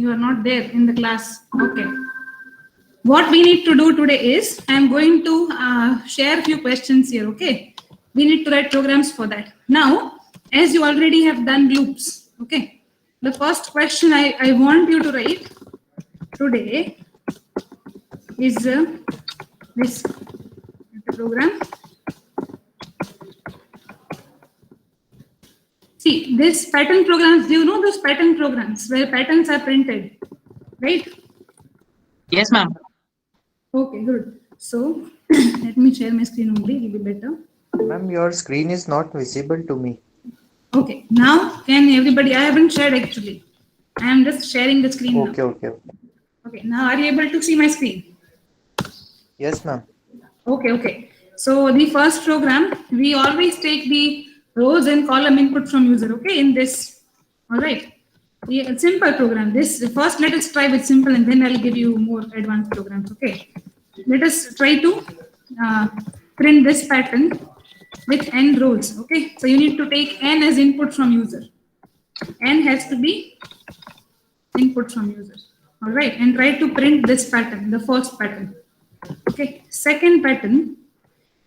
You are not there in the class. Okay. What we need to do today is, I am going to share a few questions here, okay? We need to write programs for that. Now, as you already have done loops, okay? The first question I want you to write today is this the program. See, this pattern programs, do you know those pattern programs where patterns are printed, right? Yes, ma'am. Okay, good. So, let me share my screen only, it will be better. Ma'am, your screen is not visible to me. Okay, now can everybody, I haven't shared actually. I am just sharing the screen now. Okay. Okay, now are you able to see my screen? Yes, ma'am. Okay. So the first program, we always take the rows and column input from user, okay, in this. All right. Yeah, simple program. This first let us try with simple and then I'll give you more advanced programs, okay. Let us try to uh, print this pattern with n rows, okay. So you need to take n as input from user. N has to be input from user. All right, and try to print this pattern, the first pattern. Okay, second pattern,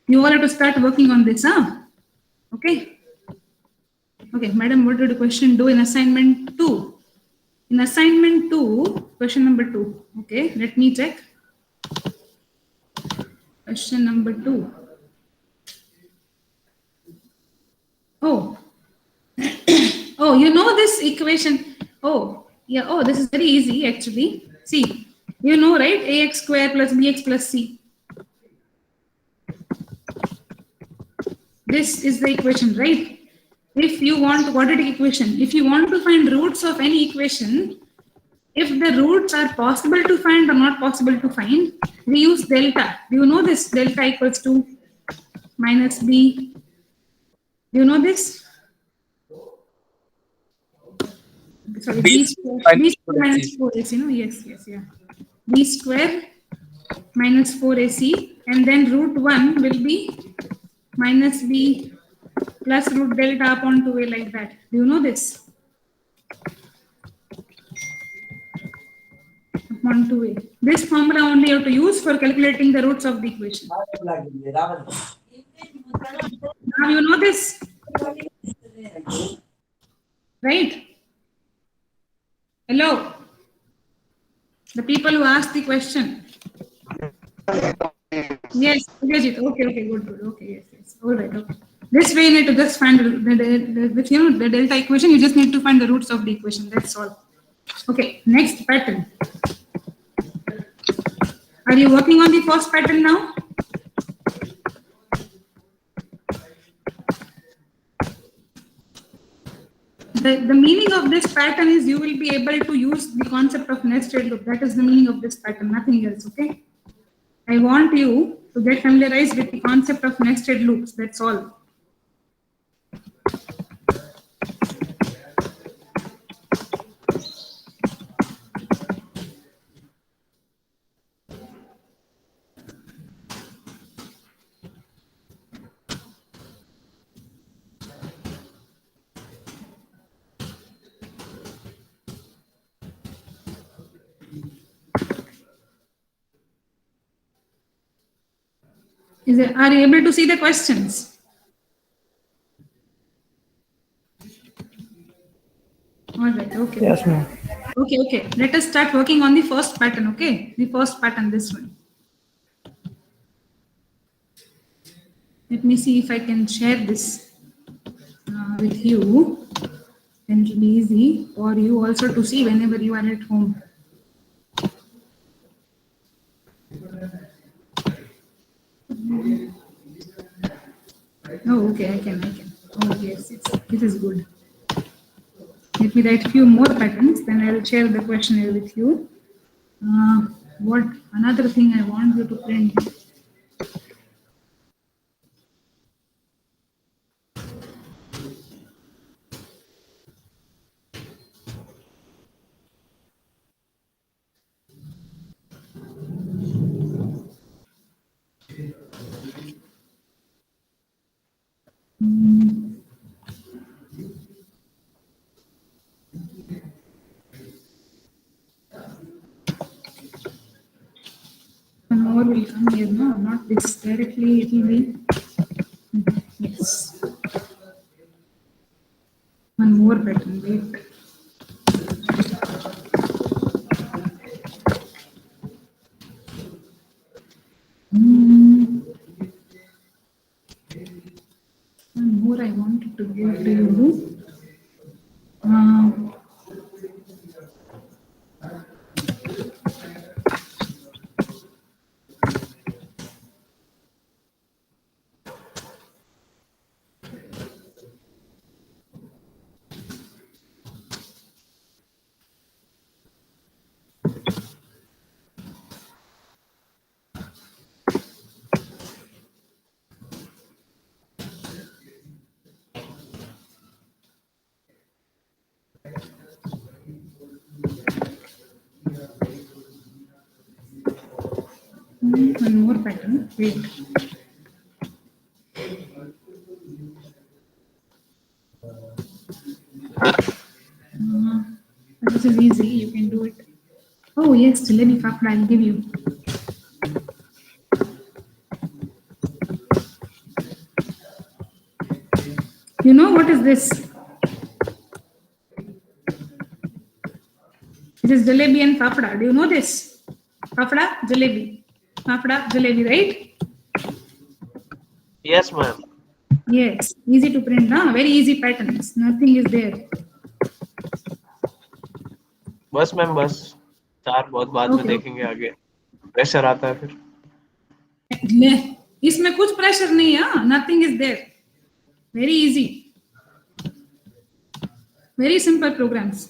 you all have to start working on this, huh? Okay. Okay, madam, what did the question do in assignment 2? In assignment 2, question number 2. Okay, let me check. Question number 2. Oh, oh, you know this equation. Oh, yeah. Oh, this is very easy actually. See, you know, right? Ax square plus bx plus c. This is the equation, right? If you want quadratic equation, if you want to find roots of any equation, if the roots are possible to find or not possible to find, we use delta. Do you know this? Delta equals to minus b. Do you know this? Sorry, b square, b square minus 4ac, no? Yes, yeah. B square minus 4ac, and then root 1 will be minus b plus root delta upon 2a, like that. Do you know this? Upon 2a. This formula only you have to use for calculating the roots of the equation. Now you know this, right? Hello, the people who asked the question. Yes, Vijit. Okay, good. Okay, yes. All right, okay. This way you need to just find the delta equation. You just need to find the roots of the equation. That's all. Okay, next pattern. Are you working on the first pattern now? The meaning of this pattern is you will be able to use the concept of nested loop. That is the meaning of this pattern, nothing else, okay? I want you to get familiarized with the concept of nested loops, that's all. Are you able to see the questions? All right, okay. Yes, ma'am. Okay. Let us start working on the first pattern, okay? The first pattern, this one. Let me see if I can share this with you. Then it will be easy for you also to see whenever you are at home. Oh, okay, I can. Oh, yes, this is good. Let me write a few more patterns, then I will share the questionnaire with you. What another thing I want you to print? more will come here, no, not this directly, it will be, yes. One more pattern, wait. One more I wanted to go to you. One more pattern, wait. This is easy, you can do it. Oh yes, Jalebi Fafda, I'll give you. You know what is this? It is Jalebi and Fafda. Do you know this? Fafda, Jalebi. Fafda, Jalebi, right? Yes, ma'am. Yes, easy to print, huh? Very easy patterns. Nothing is there. बस ma'am बस चार बहुत बाद में Okay. देखेंगे आगे pressure आता है फिर ले, इसमें कुछ प्रेशर नहीं है. Nothing is there. Very easy. Very simple programs.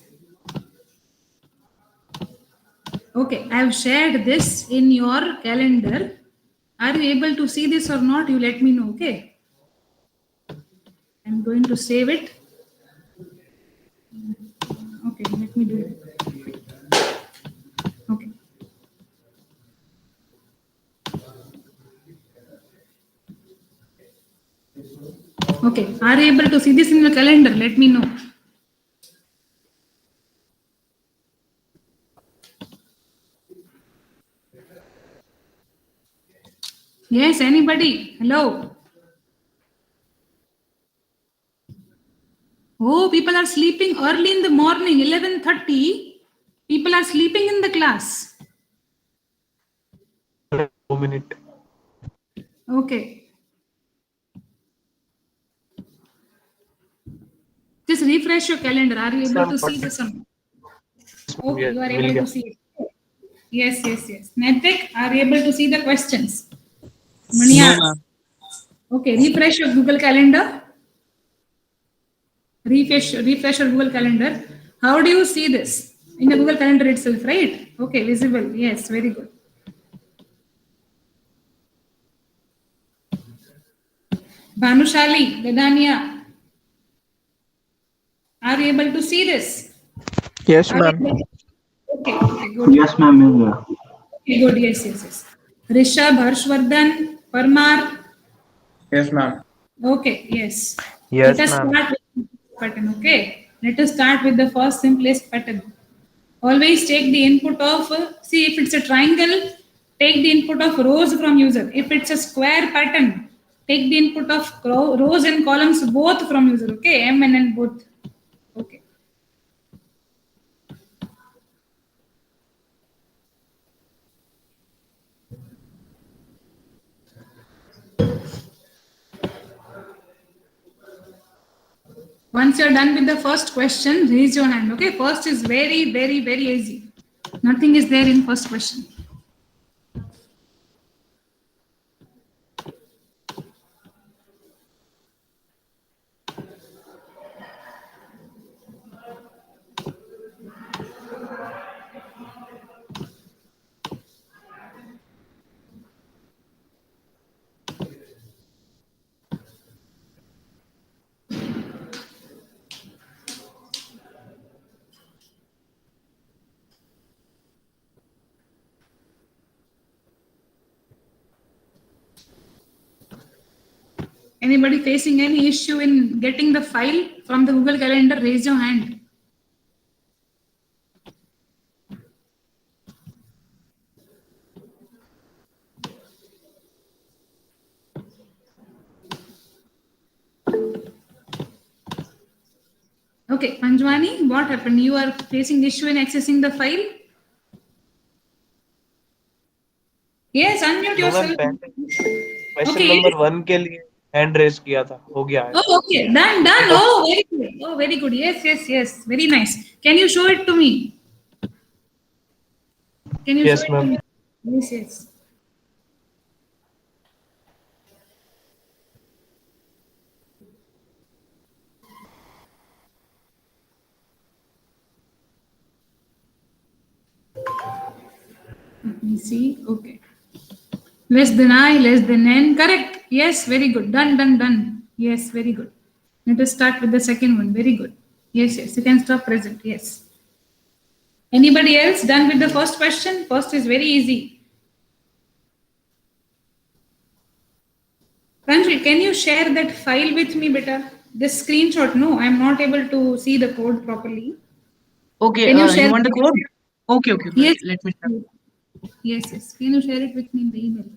Okay, I have shared this in your calendar. Are you able to see this or not? You let me know, okay? I'm going to save it. Okay, let me do it. Okay. Okay, are you able to see this in your calendar? Let me know. Yes, anybody? Hello. Oh, people are sleeping early in the morning, 11:30. People are sleeping in the class. 2 minute Okay. Just refresh your calendar. Are you able to see this or not? Okay, you are able to see it. Yes, yes, yes. Netik, are you able to see the questions? Mania. No, ma'am. Okay, refresh your Google Calendar. Refresh your Google Calendar. How do you see this? In the Google Calendar itself, right? Okay, visible. Yes, very good. Bhanushali, Vedania, are you able to see this? Yes, Are you ma'am. able to- Okay, okay, good. Yes, ma'am. Okay, good. Yes, yes, yes. Rishabh, Harshvardhan, Parmar. Yes, ma'am. Okay, yes. Yes, Let us ma'am. start with the pattern. Okay, let us start with the first simplest pattern. Always take the input of, see if it's a triangle, take the input of rows from user. If it's a square pattern, take the input of rows and columns both from user. Okay, M and N both. Okay. Once you're done with the first question, raise your hand. Okay, first is very, very, very easy. Nothing is there in first question. Anybody facing any issue in getting the file from the Google Calendar, raise your hand. Okay, Panjwani, what happened? You are facing issue in accessing the file? Yes, unmute no ma'am, yourself. पहले question Okay, number yes. 1 के लिए hand raise किया था, हो गया है। Oh, okay, done, done. Oh, very good. Oh, very good. Yes, yes, yes. Very nice. Can you show it to me? Can you show yes it to ma'am. me? Yes, yes. Let me see. Okay. Less than I, less than n. Correct. Yes, very good. Done, done, done. Yes, very good. Let us start with the second one. Very good. Yes, yes. You can stop present. Yes. Anybody else done with the first question? First is very easy. Kanji, can you share that file with me, beta? This screenshot. No, I am not able to see the code properly. Okay, Can you you share? want the code? Okay, okay, okay. Yes. Let me share. Yes, yes. Can you share it with me in the email?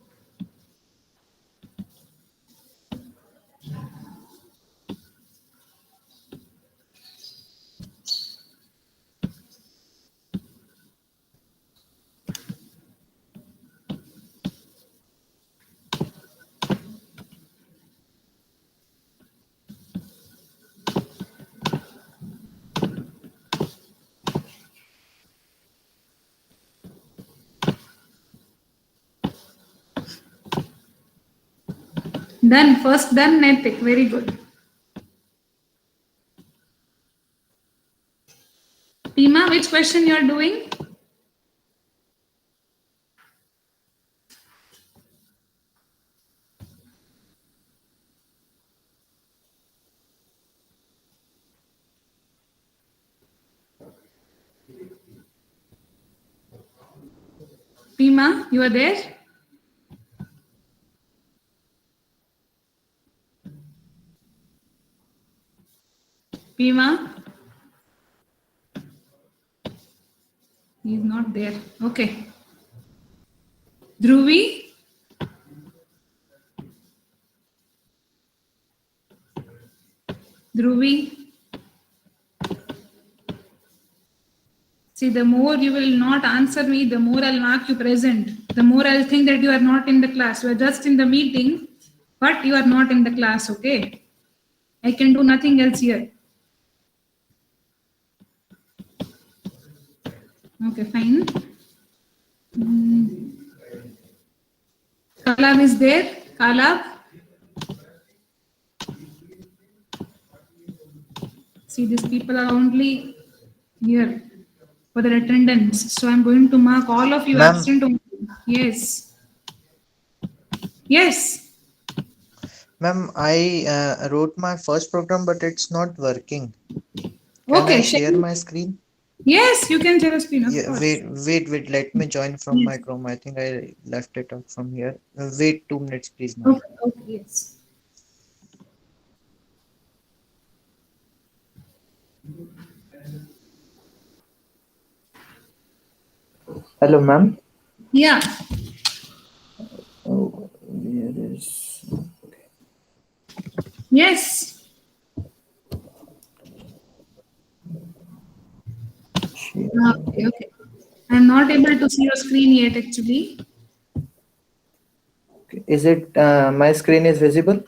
Done. First done, Naitik. Very good. Pima, which question you are doing? Pima, you are there? Pima? He is not there. Okay. Dhruvi? Dhruvi? See, the more you will not answer me, the more I'll mark you present. The more I'll think that you are not in the class. You are just in the meeting, but you are not in the class, okay? I can do nothing else here. Okay, fine. Kalab is there. Kalab? See, these people are only here for their attendance. So I'm going to mark all of you Ma'am. absent only. Yes. Yes. Ma'am, I wrote my first program, but it's not working. Can Okay. I share my screen? Yes, you can share a screen, of Yeah, course. wait. Let me join from my Yes. Chrome. I think I left it out from here. Wait 2 minutes, please, ma'am. Okay, okay, yes. Hello, ma'am. Yeah. Oh, here is. Yes. Okay, okay. I'm not able to see your screen yet, actually. Is it my screen is visible?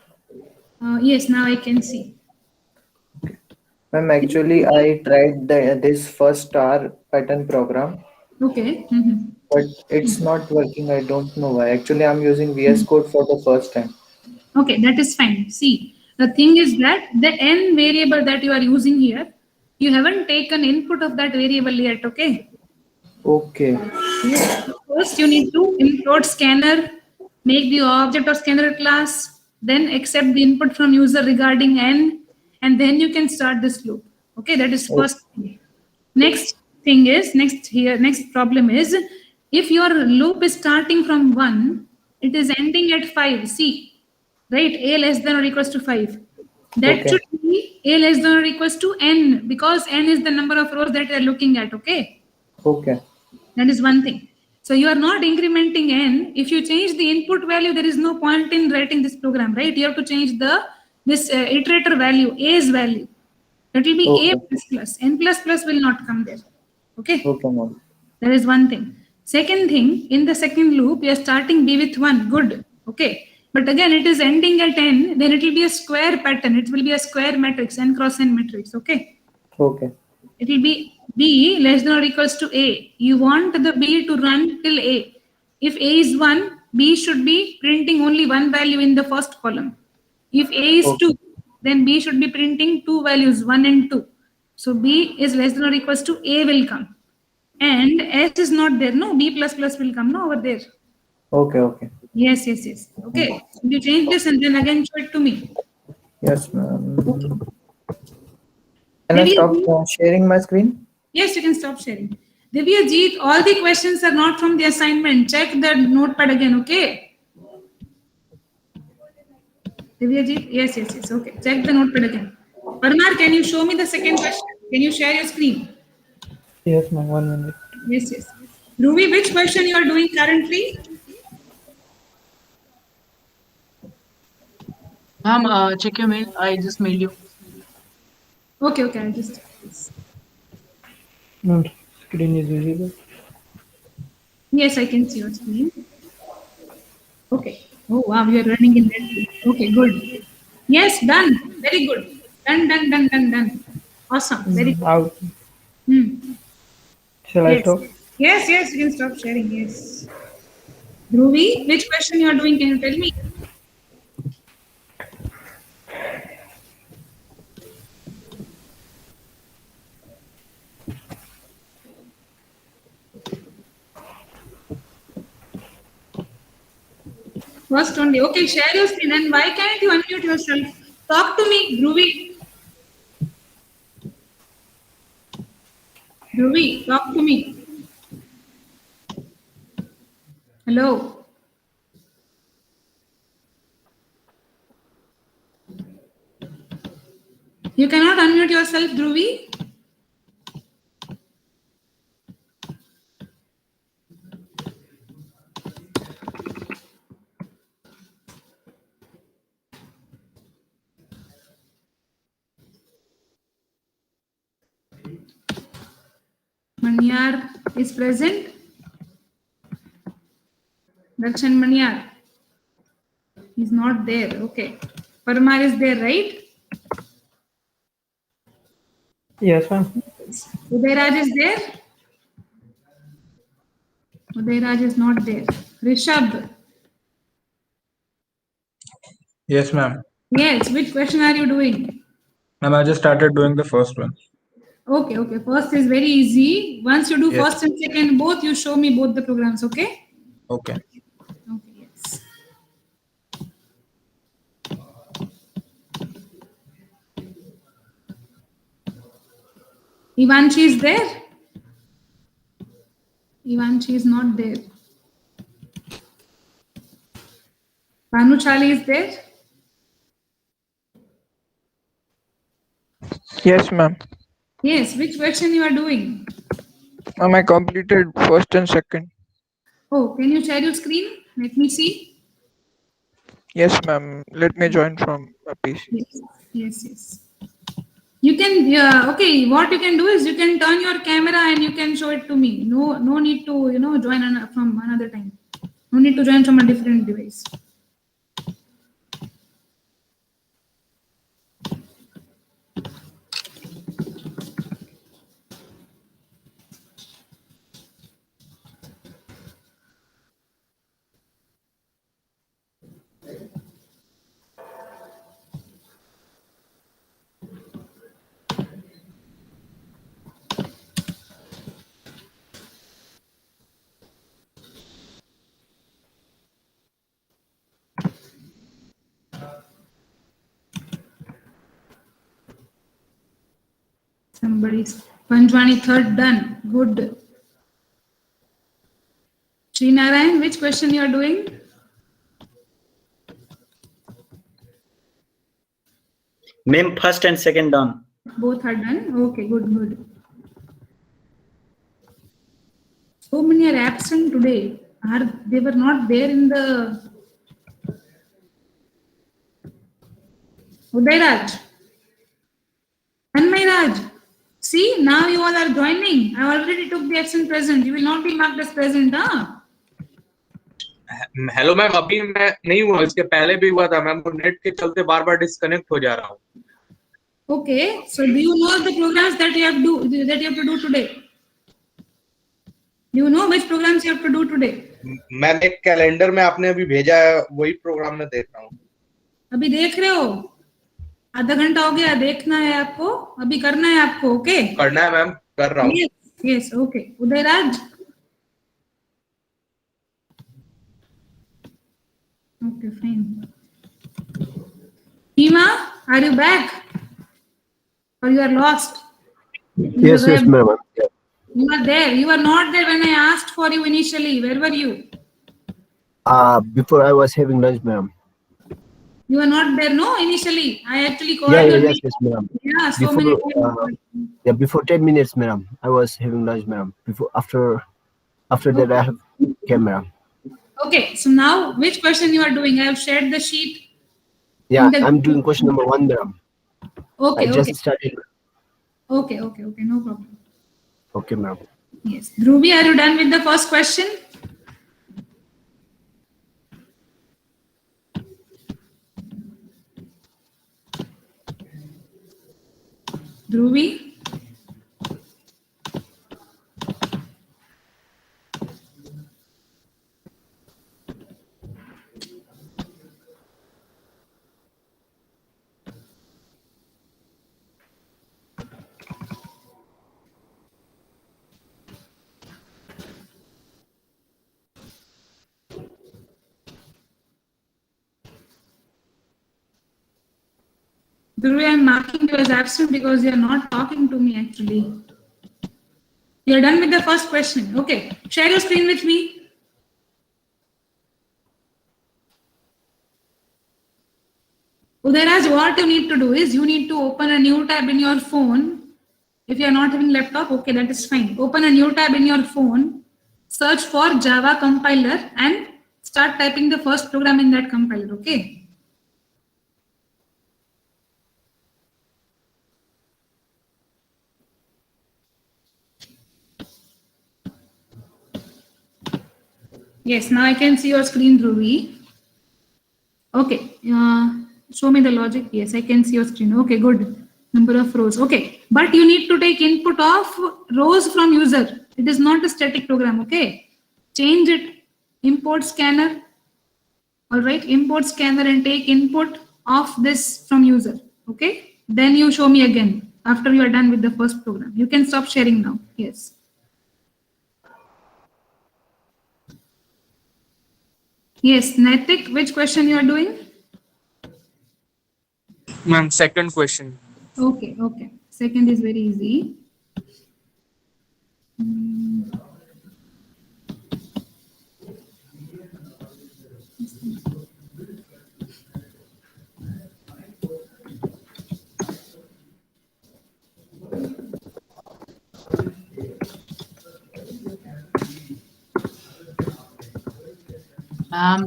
Yes, now I can see. Ma'am, actually, I tried this first star pattern program, Okay. but it's not working. I don't know why. Actually, I'm using VS Code for the first time. Okay, that is fine. See, the thing is that the n variable that you are using here, you haven't taken input of that variable yet, okay? Okay. Yes. First, you need to import scanner, make the object of scanner class, then accept the input from user regarding n, and then you can start this loop. Okay, that is Oh, first thing. Next thing is, next problem is, if your loop is starting from 1, it is ending at 5. See, right? A less than or equals to 5. That okay. should be A less than or equals to n, because n is the number of rows that you are looking at, okay? Okay. That is one thing. So you are not incrementing n. If you change the input value, there is no point in writing this program, right? You have to change this iterator value, A's value. That will be A Okay. plus plus. N plus plus will not come there. Okay. Okay, ma'am. That is one thing. Second thing, in the second loop, we are starting B with 1. Good. Okay. But again, it is ending at n, then it will be a square pattern. It will be a square matrix, n cross n matrix. Okay. Okay. It will be B less than or equals to A. You want the B to run till A. If A is 1, B should be printing only one value in the first column. If A is Okay. 2, then B should be printing two values, 1 and 2. So B is less than or equals to A will come. And S is not there. No, B plus plus will come no over there. Okay. Okay. Yes, yes, yes. Okay. You change this and then again show it to me. Yes, ma'am. Can I Maybe- stop sharing my screen? Yes, you can stop sharing. Divyajeet, all the questions are not from the assignment. Check the notepad again, okay? Divyajeet, yes, yes, yes. Okay, check the notepad again. Parmar, can you show me the second question? Can you share your screen? Yes, ma'am. 1 minute. Yes, yes. Ruby, which question you are doing currently? Ma'am, check your mail. I just mailed you. Okay, okay, I'll just check this. Ma'am, screen is visible. Yes, I can see your screen. Okay. Oh, wow, you are running in red. Okay, good. Yes, done. Very good. Done, done, done, done, done. Awesome. Very good. Out. Hmm. Shall I Yes. stop? Yes, yes, you can stop sharing. Yes. Dhruvi, which question you are doing? Can you tell me? First only. Okay, share your screen. And why can't you unmute yourself? Talk to me, Dhruvi. Dhruvi, talk to me. Hello. You cannot unmute yourself, Dhruvi? Manyar is present. Darshan Manyar is not there. Okay. Parmar is there, right? Yes, ma'am. Udayraj is there? Udayraj is not there. Rishabh. Yes, ma'am. Yes, which question are you doing? Ma'am, I just started doing the first one. Okay, okay. First is very easy. Once you do Yes. first and second both, you show me both the programs, okay? Okay. Okay, yes. Ivanchi is there? Ivanchi is not there. Bhanuchali is there? Yes, ma'am. Yes, which question you are doing? Ma'am, I completed first and second. Oh, can you share your screen? Let me see. Yes, ma'am. Let me join from my PC. Yes, yes, yes. You can, okay, what you can do is you can turn your camera and you can show it to me. No need to, join from another time. No need to join from a different device. Somebody's Panjwani third done. Good. Srinarayan, which question you are doing? Ma'am, first and second done. Both are done. Okay, good, good. So many are absent today. They were not there in the Udayraj. Tanmay Uday Raj, see, now you all are joining. I already took the action present. You will not be marked as present, huh? Hello ma'am, अभी मैं नहीं हुआ, इसके पहले भी हुआ था ma'am, net के चलते बार बार डिस्कनेक्ट हो जा रहा हूँ. Okay, so do you know the programs that you have to do today? Do you know which programs you have to do today? Ma'am एक कैलेंडर में आपने अभी भेजा है, वही प्रोग्राम में देख रहा हूँ. अभी देख रहे हो? आधा घंटा हो गया, देखना है आपको, अभी करना है आपको. ओके, करना है मैम, कर रहा हूँ. yes, okay. Uday Raj. Okay, fine. Hima, are you back? Or you are lost? Yes, ma'am. You are there. You are not there when I asked for you initially. Where were you? Before I was having lunch, ma'am. You are not there, no? Initially, I actually called you. Yes, ma'am. Yeah, so many times. Before 10 minutes, ma'am. I was having lunch, ma'am. After that, I have came, ma'am. Okay, so now which question you are doing? I have shared the sheet. Yeah, I'm doing question number 1, ma'am. Okay, I just started. Okay, no problem. Okay, ma'am. Yes. Dhruvi, are you done with the first question? Dhruvi? Dhruvi, I'm marking you as absent because you're not talking to me actually. You're done with the first question. Okay, share your screen with me. Udayraj, what you need to do is you need to open a new tab in your phone. If you're not having laptop, okay, that is fine. Open a new tab in your phone, search for Java compiler and start typing the first program in that compiler, okay? Yes, now I can see your screen, Dhruvi. Okay, show me the logic. Yes, I can see your screen. Okay, good. Number of rows. Okay, but you need to take input of rows from user. It is not a static program, okay? Change it. Import scanner. All right, import scanner and take input of this from user, okay? Then you show me again after you are done with the first program. You can stop sharing now. Yes. Yes, Naitik, which question you are doing? Ma'am, second question. Okay. Second is very easy.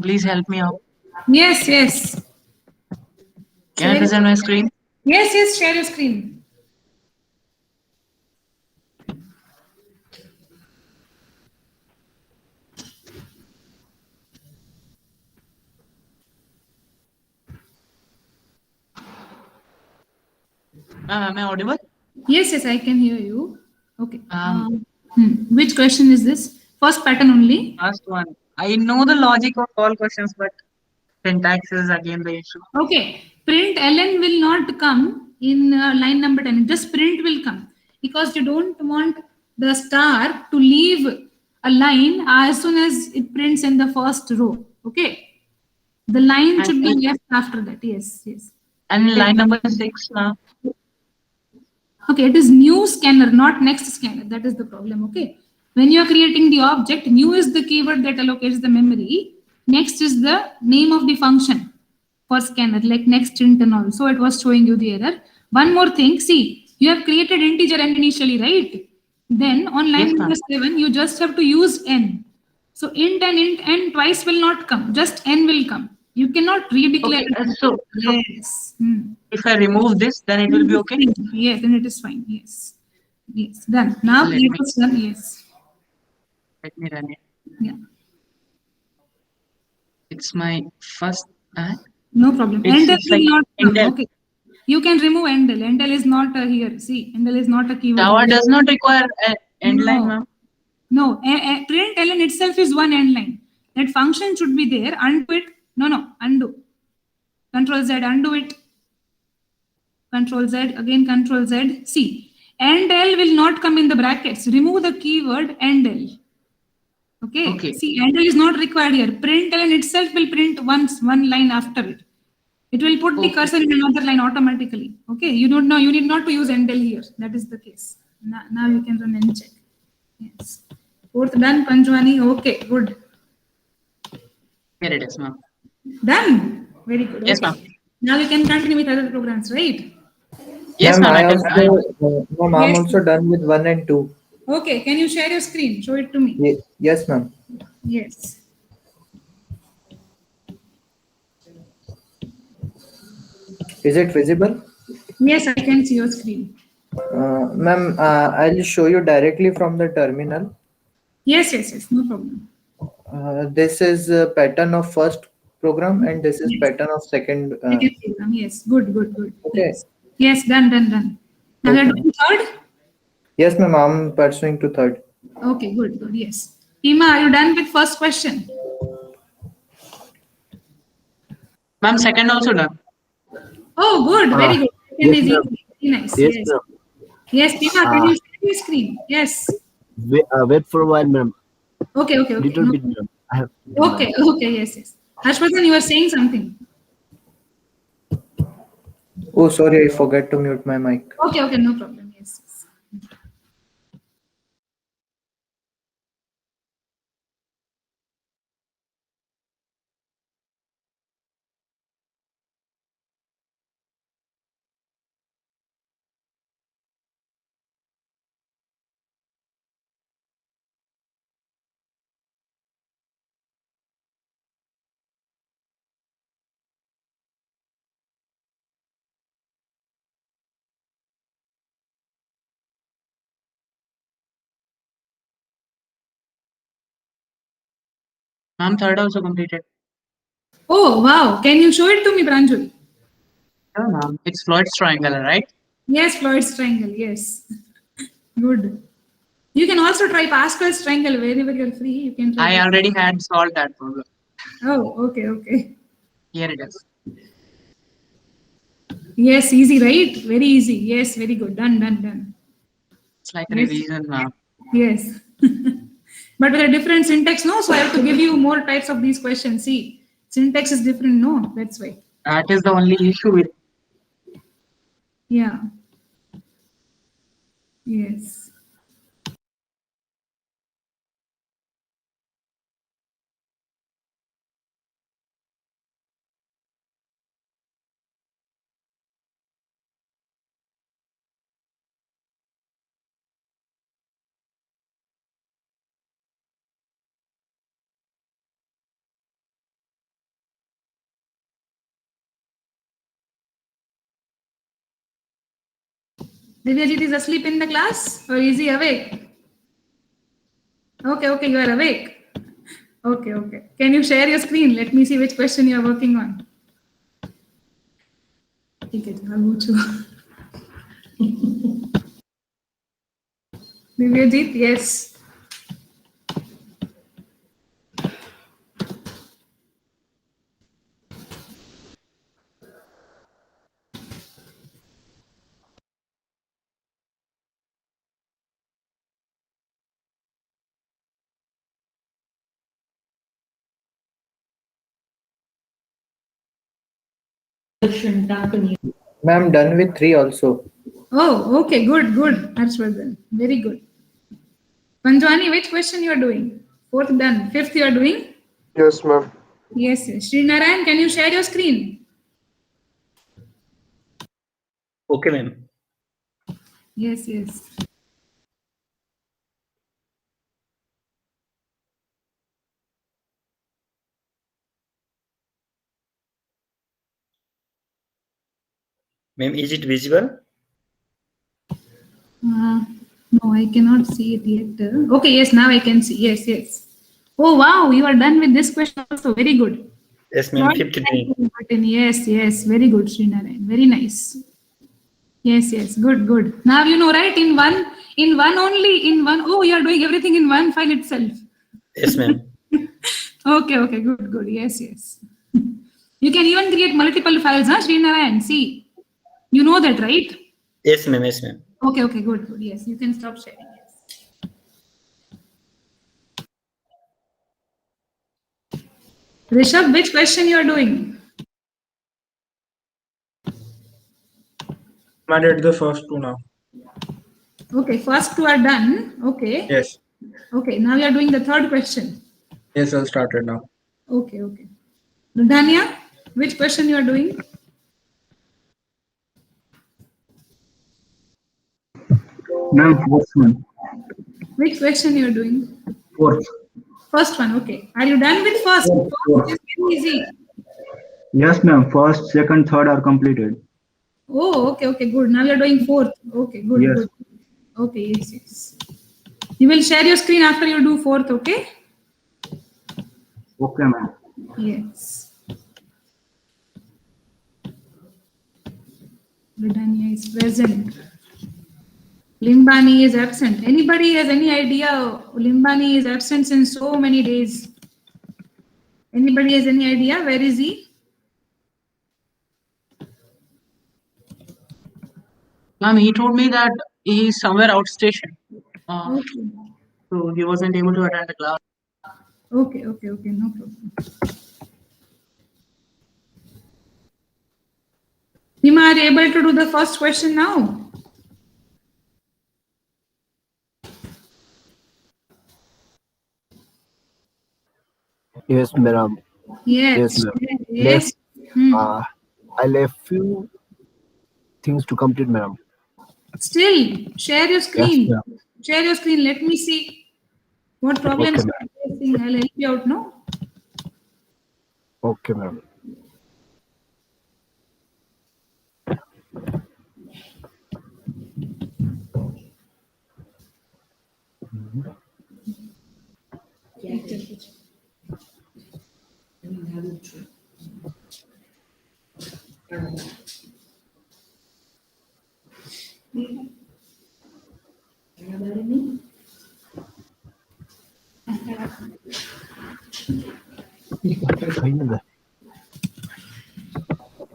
Please help me out. Yes. Can I present my screen? Yes, share your screen. Am I audible? Yes, I can hear you. Okay. Which question is this? First pattern only. First one. I know the logic of all questions, but syntax is again the issue. Okay. Print ln will not come in line number 10. Just print will come because you don't want the star to leave a line as soon as it prints in the first row. Okay. The line should be left after that. Yes. And line number 6 now. Okay, it is new scanner, not next scanner. That is the problem. Okay. When you are creating the object, new is the keyword that allocates the memory. Next is the name of the function for scanner, like next int and all. So it was showing you the error. One more thing, see, you have created integer n initially, right? Then on line number 7, you just have to use n. So int and int n twice will not come, just n will come. You cannot redeclare. Okay, so Yes. Hmm. if I remove this, then it will be okay. Yes, then it is fine. Yes. Yes. Done. Now Let it me- is done. Yes. Let me run it. Yeah. It's my first act. No problem. It's Endel will like not come. Endel. Okay. You can remove Endel. Endel is not here. See, Endel is not a keyword. Java here. does not require an end line, No. ma'am. No, println itself is one end line. That function should be there. Undo it. No, undo. Control Z, undo it. Control Z, again Control Z. See, end L will not come in the brackets. Remove the keyword end L. Okay. Okay. See, end L is not required here. Println itself will print one line after it. It will put the Okay. cursor in another line automatically. Okay. You don't know. You need not to use end L here. That is the case. Now you can run and check. Yes. Fourth done, Panjwani. Okay, good. Here it is, ma'am. Done. Very good. Yes, Okay. ma'am. Now we can continue with other programs, right? Yes, Ma'am, ma'am. I'm Yes. also done with 1 and 2. Okay. Can you share your screen? Show it to me. Yes, ma'am. Yes. Is it visible? Yes, I can see your screen. Ma'am, I'll show you directly from the terminal. Yes. No problem. This is a pattern of first program and this is Yes. pattern of second. I can see them. Yes. Good. Okay. Yes. Yes. Done. Now we are Okay. doing third. Yes, ma'am, I'm pursuing to third. Okay. Good. Yes. Hima, are you done with first question? Ma'am, second also done. Oh, good. Very good. Second yes, is ma'am. easy. Very nice. Yes, Yes. ma'am. Yes, Hima, can you share your screen? Yes. Wait for a while, ma'am. Okay. Little No. bit, ma'am. I have. Okay. Yes. Harshvardhan, you were saying something. Oh, sorry, I forgot to mute my mic. Okay, no problem. Yes. Ma'am, third also completed. Oh, wow. Can you show it to me, Pranjul? Yeah, ma'am. It's Floyd's triangle, right? Yes, Floyd's triangle. Yes. Good. You can also try Pascal's triangle wherever you're free. You can try. I that. already had solved that problem. Oh, okay. Here it is. Yes, easy, right? Very easy. Yes, very good. Done. It's like Yes. revision, ma'am. Yes. But with a different syntax, no? So I have to give you more types of these questions. See, syntax is different, no? That's why. That is the only issue with. Yeah. Yes. Divyajit is asleep in the class or is he awake? Okay, you are awake. Okay. Can you share your screen? Let me see which question you are working on. Okay, Divyajit, yes. Ma'am, done with 3 also. Oh, okay, good. Harshvardhan, very good. Panjwani, which question you are doing? Fourth done. Fifth you are doing? Yes, ma'am. Yes. Srinarayan, can you share your screen? Okay, ma'am. Yes. Ma'am, is it visible? No, I cannot see it yet. Okay, yes, now I can see. Yes, yes. Oh, wow, you are done with this question also. Very good. Yes, ma'am. 53. Yes, yes, very good, Srinarayan. Very nice. Yes, yes, good, good. Now you know, right? In one only, in one. Oh, you are doing everything in one file itself. Yes, ma'am. Okay, okay, good, good. Yes, yes. You can even create multiple files, huh, Srinarayan? See, you know that, right? Yes, ma'am. Yes, ma'am. Okay, okay, good, good. Yes, you can stop sharing. Yes. Rishabh, which question you are doing? I did the first two now. Okay, first two are done. Okay. Yes. Okay, now you are doing the third question. Yes, I'll start it now. Okay, okay. Dania, which question you are doing? Ma'am, fourth one. Which question you are doing? Fourth. First one, okay. Are you done with first? Fourth. First is very easy. Yes, ma'am. First, second, third are completed. Oh, okay, okay, good. Now you are doing fourth. Okay, good, Yes. good. Okay, yes, yes. You will share your screen after you do fourth, okay? Okay, ma'am. Yes. Vidania is present. Limbani is absent. Anybody has any idea? Limbani is absent since so many days. Anybody has any idea? Where is he? Ma'am, he told me that he's somewhere outstation. Okay. So he wasn't able to attend the class. Okay, okay, okay, no problem. Nima, are you able to do the first question now? Yes, madam. Yes. Yes, ma'am. Yes. Hmm. I left few things to complete, madam. Still, share your Yes, screen. ma'am. Share your screen. Let me see what problems Okay, you are facing. I'll help you out, no? Okay, madam.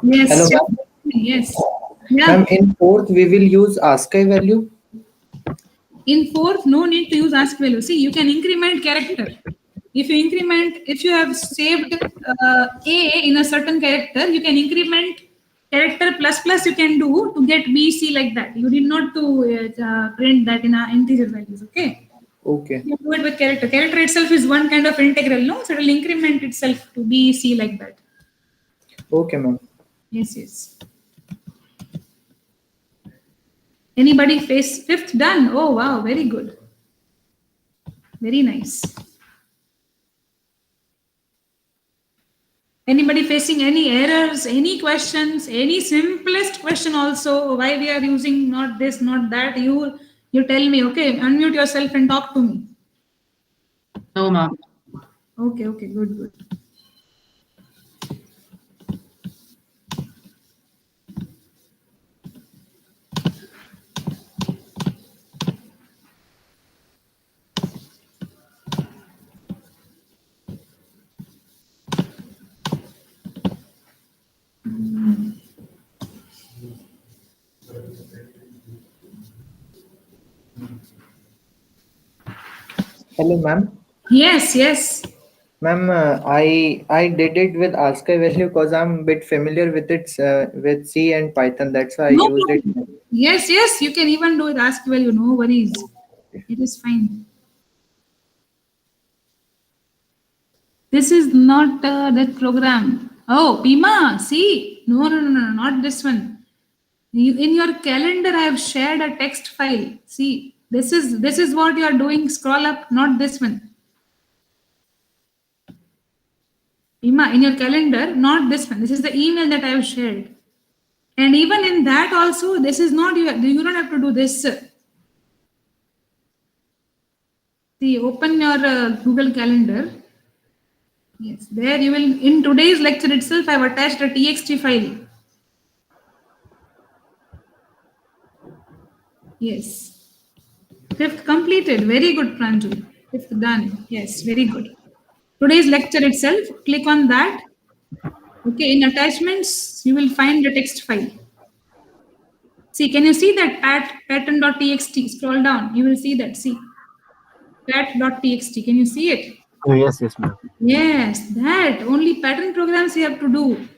Yes. Hello, sure. ma'am. Yes. Yeah. Ma'am, in fourth, we will use ASCII value. In fourth, no need to use ask value. See, you can increment character. If you increment, if you have saved A in a certain character, you can increment character plus plus you can do to get B, C like that. You need not to print that in integer values, okay? Okay. You do it with character. Character itself is one kind of integral, no? So it will increment itself to B, C like that. Okay, ma'am. Yes, yes. Anybody face fifth done? Oh, wow, very good. Very nice. Anybody facing any errors, any questions, any simplest question also, why we are using not this, not that, you tell me, okay? Unmute yourself and talk to me. No, ma'am. Okay, okay, good, good. Hello, ma'am. Yes, yes. Ma'am, I did it with ASCII value because I'm a bit familiar with it with C and Python. That's why I No used it. problem. Yes, yes, you can even do it. Ask value, no worries. It is fine. This is not that program. Oh, Pima, see? No, no, no, no, not this one. In your calendar, I have shared a text file. See, this is what you are doing. Scroll up, not this one. Pima, in your calendar, not this one. This is the email that I have shared. And even in that also, this is not, you don't have to do this. See, open your Google Calendar. Yes, there you will, in today's lecture itself, I have attached a TXT file. Yes. 5th completed. Very good, Pranjul. 5th done. Yes, very good. Today's lecture itself, click on that. Okay, in attachments, you will find the text file. See, can you see that pattern.txt? Scroll down. You will see that. See, pat.txt. Can you see it? Oh, yes, ma'am. Yes, that. Only pattern programs you have to do.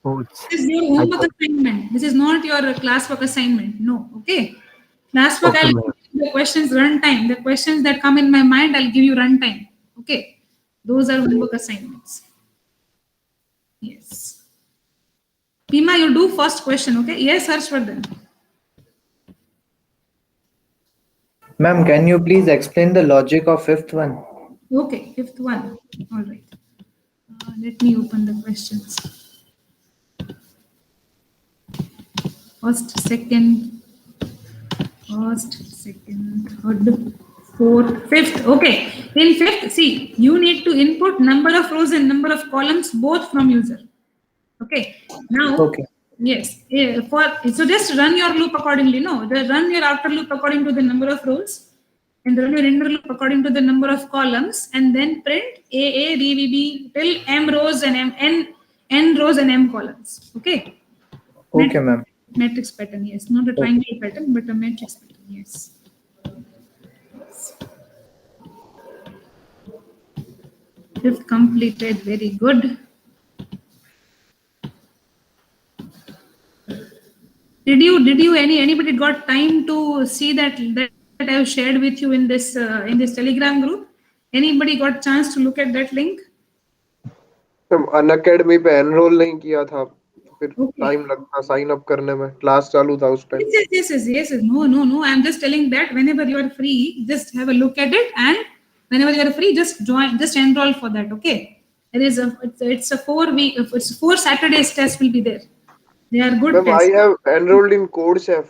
Oh, This is your homework assignment. This is not your classwork assignment. No, okay. Classwork, Okay, I'll ma'am. give you the questions runtime. The questions that come in my mind, I'll give you runtime. Okay. Those are homework assignments. Yes. Pima, you do first question, okay? Yes, Harshvardhan. Ma'am, can you please explain the logic of 5th one? Okay, 5th one. All right. Let me open the questions. First, second, third, fourth, 5th. Okay. In 5th, see, you need to input number of rows and number of columns both from user. Okay. Now, Okay. yes. So just run your loop accordingly. No, run your outer loop according to the number of rows, and run your inner loop according to the number of columns, and then print A, B, B, B till M rows and N rows and M columns. Okay. Okay, ma'am. Matrix pattern, yes. Not a triangle pattern, but a matrix pattern, yes. Fifth completed, very good. Did you anybody got time to see that I have shared with you in this Telegram group? Anybody got chance to look at that link? Unacademy पे enrol नहीं किया था, फिर Okay. Time लगता sign up करने में, class चालू था उस time. Yes. No. I'm just telling that whenever you are free, just have a look at it, and whenever you are free, just join, just enroll for that. Okay. It's a 4 Saturdays test will be there. They are good Ma'am, I tests. have enrolled in CodeChef.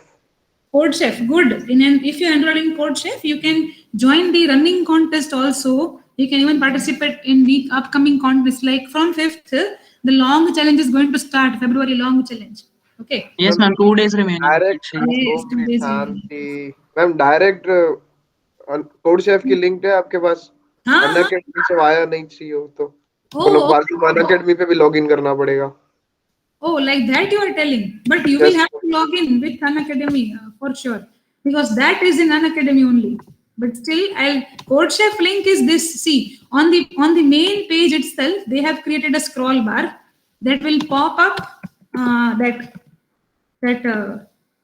CodeChef, good. If you enroll in CodeChef, you can join the running contest also. You can even participate in the upcoming contest. Like from 5th, the long challenge is going to start. February long challenge. Okay. Yes, ma'am. 2 days remaining. Direct Yes, 2 days Shanti. Ma'am direct CodeChef की link है आपके पास? हाँ, Unacademy से आया नहीं चाहिए हो तो Oh, मतलब फालतू अनअकैडमी पे भी लॉगिन करना पड़ेगा. Oh, like that you are telling. But you will have to log in with Unacademy for sure. Because that is in Unacademy only. But still, CodeChef link is this. See, on the main page itself, they have created a scroll bar that will pop up that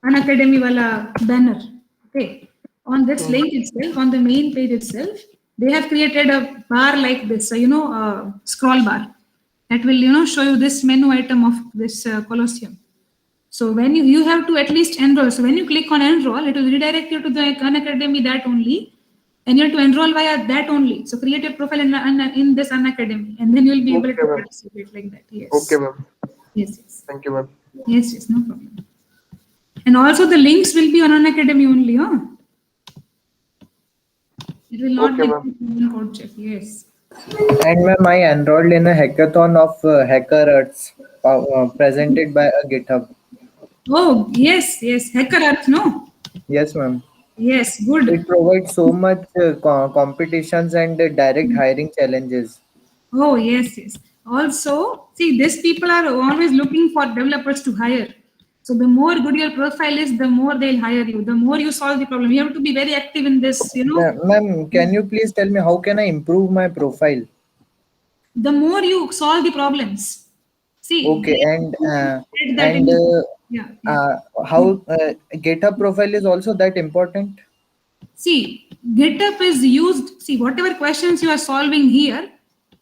Unacademy wala banner. Okay. On this link itself, on the main page itself, they have created a bar like this, scroll bar that will, show you this menu item of this Colosseum. So when you have to at least enroll. So when you click on enroll, it will redirect you to the Unacademy that only, and you have to enroll via that only. So create your profile in this Unacademy, and then you will be able to ma'am. participate like that. Yes. Okay, ma'am. Yes. Thank you, ma'am. Yes, no problem. And also the links will be on Unacademy only, huh? It will not Okay, be ma'am. in CodeChef. Yes. And ma'am, I enrolled in a hackathon of HackerEarths presented by a GitHub. Oh, yes. HackerEarth, no? Yes, ma'am. Yes, good. It provides so much competitions and direct hiring challenges. Oh, yes. Also, see, these people are always looking for developers to hire. So the more good your profile is, the more they'll hire you. The more you solve the problem. You have to be very active in this, Ma'am, can you please tell me how can I improve my profile? The more you solve the problems. See. Okay, and Yeah. how GitHub profile is also that important? See, GitHub is used. See, whatever questions you are solving here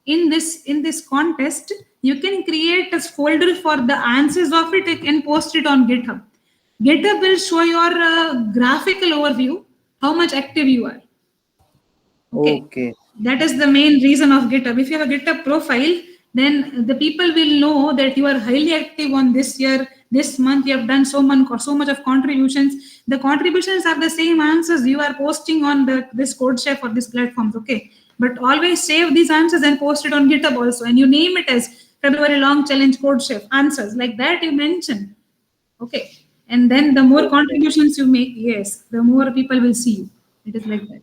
in this contest, you can create a folder for the answers of it and post it on GitHub. GitHub will show your graphical overview, how much active you are. Okay. That is the main reason of GitHub. If you have a GitHub profile, then the people will know that you are highly active on this this month you have done so much of contributions. The contributions are the same answers you are posting on this CodeChef or this platforms, okay? But always save these answers and post it on GitHub also, and you name it as February long challenge CodeChef answers, like that you mention, okay? And then the more contributions you make, yes, the more people will see you. It is like that.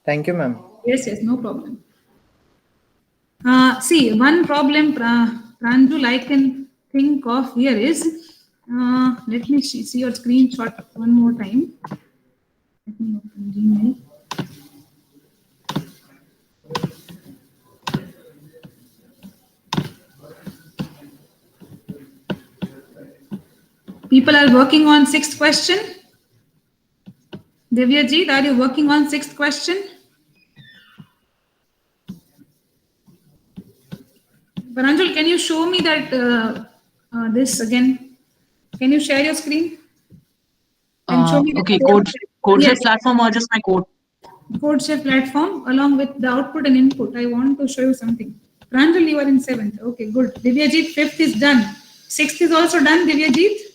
Thank you, ma'am. Yes, no problem. See, one problem, Pranjul, I can think of here is, let me see your screenshot one more time. Let me open Gmail. People are working on 6th question. Divyajit, are you working on 6th question? Pranjul, can you show me that this again? Can you share your screen? And show me Okay, the CodeChef platform or just my code? CodeChef platform along with the output and input. I want to show you something. Pranjul, you are in 7th. Okay, good. Divyajit, 5th is done. 6th is also done, Divyajit.